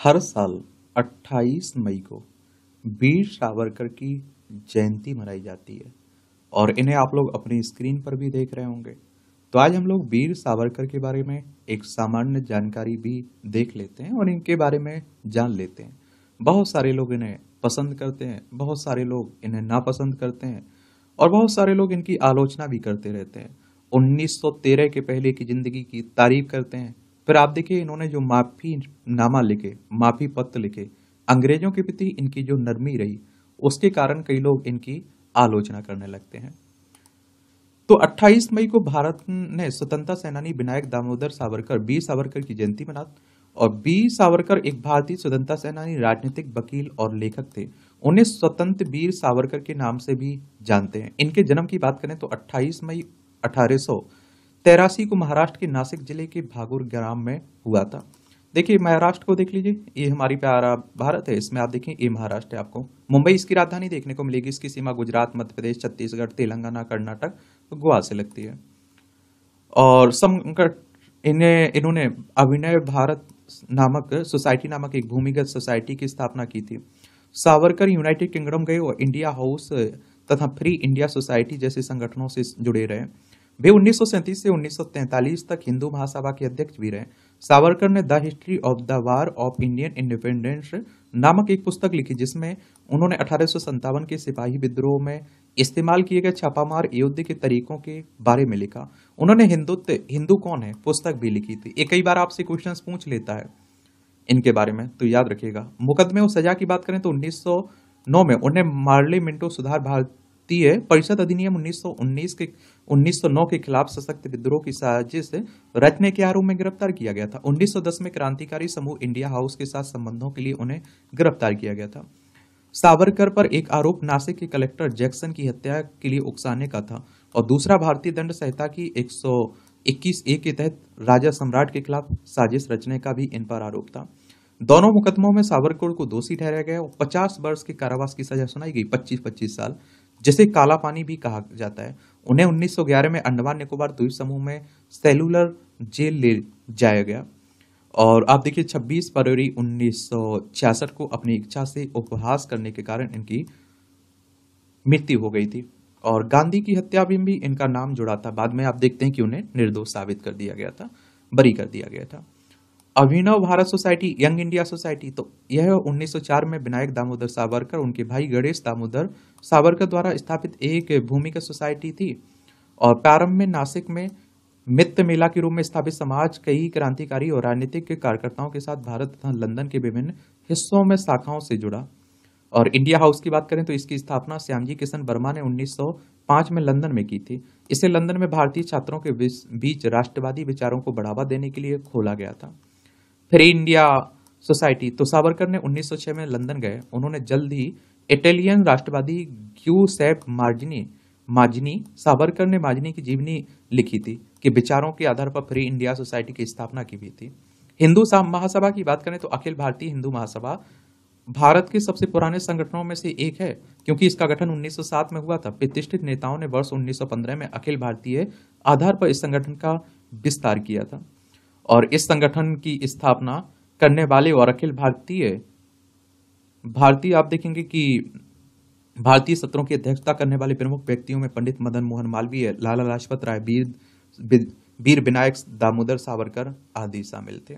हर साल 28 मई को वीर सावरकर की जयंती मनाई जाती है और इन्हें आप लोग अपनी स्क्रीन पर भी देख रहे होंगे। तो आज हम लोग वीर सावरकर के बारे में एक सामान्य जानकारी भी देख लेते हैं और इनके बारे में जान लेते हैं। बहुत सारे लोग इन्हें पसंद करते हैं, बहुत सारे लोग इन्हें नापसंद करते हैं और बहुत सारे लोग इनकी आलोचना भी करते रहते हैं। 1913 के पहले की जिंदगी की तारीफ करते हैं। फिर आप देखिए इन्होंने जो माफी नामा लिखे, माफी पत्र लिखे, अंग्रेजों के प्रति इनकी जो नरमी रही, उसके कारण कई लोग इनकी आलोचना करने लगते हैं। तो 28 मई को भारत ने स्वतंत्रता सेनानी विनायक दामोदर सावरकर, वीर सावरकर की जयंती मना। और वीर सावरकर एक भारतीय स्वतंत्रता सेनानी, राजनीतिक वकील और लेखक थे। उन्हें स्वतंत्र वीर सावरकर के नाम से भी जानते हैं। इनके जन्म की बात करें तो 28 मई 1883 को महाराष्ट्र के नासिक जिले के भागुर ग्राम में हुआ था। देखिए महाराष्ट्र को देख लीजिए, ये हमारी प्यारा भारत है, इसमें आप देखें ये महाराष्ट्र है। आपको मुंबई इसकी राजधानी देखने को मिलेगी। इसकी सीमा गुजरात, मध्य प्रदेश, छत्तीसगढ़, तेलंगाना, कर्नाटक, गोवा से लगती है। और संकट इन्होंने अभिनय भारत नामक सोसाइटी, नामक एक भूमिगत सोसाइटी की स्थापना की थी। सावरकर यूनाइटेड किंगडम गए और इंडिया हाउस तथा फ्री इंडिया सोसाइटी जैसे संगठनों से जुड़े रहे। वे 1937 से 1943 तक हिंदू महासभा के अध्यक्ष भी रहे। सावरकर ने the history of the war of Indian independence नामक एक पुस्तक लिखी, जिसमें उन्होंने 1857 के सिपाही विद्रोह में इस्तेमाल किए गए छापामार युद्ध के तरीकों के बारे में लिखा। उन्होंने हिंदू कौन है पुस्तक भी लिखी थी। ये कई बार आपसे क्वेश्चंस पूछ लेता है इनके बारे में, तो याद रखिएगा। मुकदमे और सजा की बात करें तो 1909 में उन्हें मार्ले मिंटो सुधार भारतीय परिषद अधिनियम 1909 के खिलाफ सशक्त विद्रोह की साजिश रचने के आरोप में गिरफ्तार किया गया था। 1910 में क्रांतिकारी समूह इंडिया हाउस के साथ संबंधों के लिए उन्हें गिरफ्तार किया गया था। सावरकर पर एक आरोप नासिक के कलेक्टर जैक्सन की हत्या के लिए उकसाने का था और दूसरा भारतीय दंड संहिता की 121A के तहत राजा सम्राट के खिलाफ साजिश रचने का भी इन पर आरोप था। दोनों मुकदमों में सावरकर को दोषी ठहराया गया और 50 वर्ष के कारावास की सजा सुनाई गई, 25-25 साल, जिसे काला पानी भी कहा जाता है। उन्हें 1911 में अंडमान निकोबार द्वीप समूह में सेलुलर जेल ले जाया गया और आप देखिए 26 फरवरी 1966 को अपनी इच्छा से उपहास करने के कारण इनकी मृत्यु हो गई थी। और गांधी की हत्या में भी इनका नाम जुड़ा था। बाद में आप देखते हैं कि उन्हें निर्दोष साबित कर दिया गया था, बरी कर दिया गया था। Abhinav Bharat society, young India society, तो यह 1904 में विनायक दामोदर सावरकर, उनके भाई गणेश दामोदर सावरकर द्वारा स्थापित एक भूमिगत सोसाइटी थी। और प्रारंभ में नासिक में मित्र मेला के रूप में स्थापित समाज कई क्रांतिकारी और राजनीतिक कार्यकर्ताओं के साथ भारत तथा लंदन के विभिन्न हिस्सों में शाखाओं से जुड़ा। और इंडिया हाउस की बात करें तो इसकी स्थापना श्यामजी किशन वर्मा ने 1905 में लंदन में की थी। इसे लंदन में भारतीय छात्रों के बीच राष्ट्रवादी विचारों को बढ़ावा देने के लिए खोला गया था। फिर इंडिया सोसाइटी, तो सावरकर ने 1906 में लंदन गए। उन्होंने जल्द ही इटालियन राष्ट्रवादी ग्यूसेप माजनी सावरकर ने माजनी की जीवनी लिखी थी कि विचारों के आधार पर फ्री इंडिया सोसाइटी की स्थापना की हुई थी। हिंदू महासभा की बात करें तो अखिल भारतीय हिंदू महासभा भारत के सबसे पुराने संगठनों में से एक है, क्योंकि इसका गठन 1907 में हुआ था। प्रतिष्ठित नेताओं ने वर्ष 1915 में अखिल भारतीय आधार पर इस संगठन का विस्तार किया था। और इस संगठन की स्थापना करने वाले और अखिल भारतीय आप देखेंगे कि भारतीय सत्रों की अध्यक्षता करने वाले प्रमुख व्यक्तियों में पंडित मदन मोहन मालवीय, लाला लाजपत राय, वीर विनायक दामोदर सावरकर आदि शामिल थे।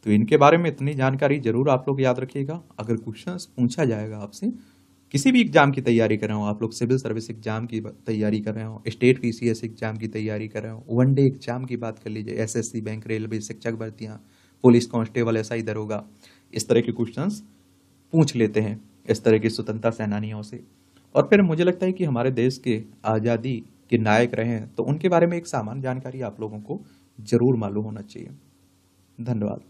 तो इनके बारे में इतनी जानकारी जरूर आप लोग याद रखिएगा। अगर क्वेश्चंस पूछा जाएगा आपसे, किसी भी एग्जाम की तैयारी कर रहे हो, आप लोग सिविल सर्विस एग्जाम की तैयारी कर रहे हो, स्टेट पीसीएस एग्जाम की तैयारी कर रहे हो, वनडे एग्जाम की बात कर लीजिए, एसएससी, बैंक, रेलवे, शिक्षक भर्तियां, पुलिस कांस्टेबल, एसआई, दरोगा, इस तरह के क्वेश्चंस पूछ लेते हैं इस तरह के स्वतंत्रता सेनानियों से। और फिर मुझे लगता है कि हमारे देश के आज़ादी के नायक रहे हैं, तो उनके बारे में एक सामान्य जानकारी आप लोगों को जरूर मालूम होना चाहिए। धन्यवाद।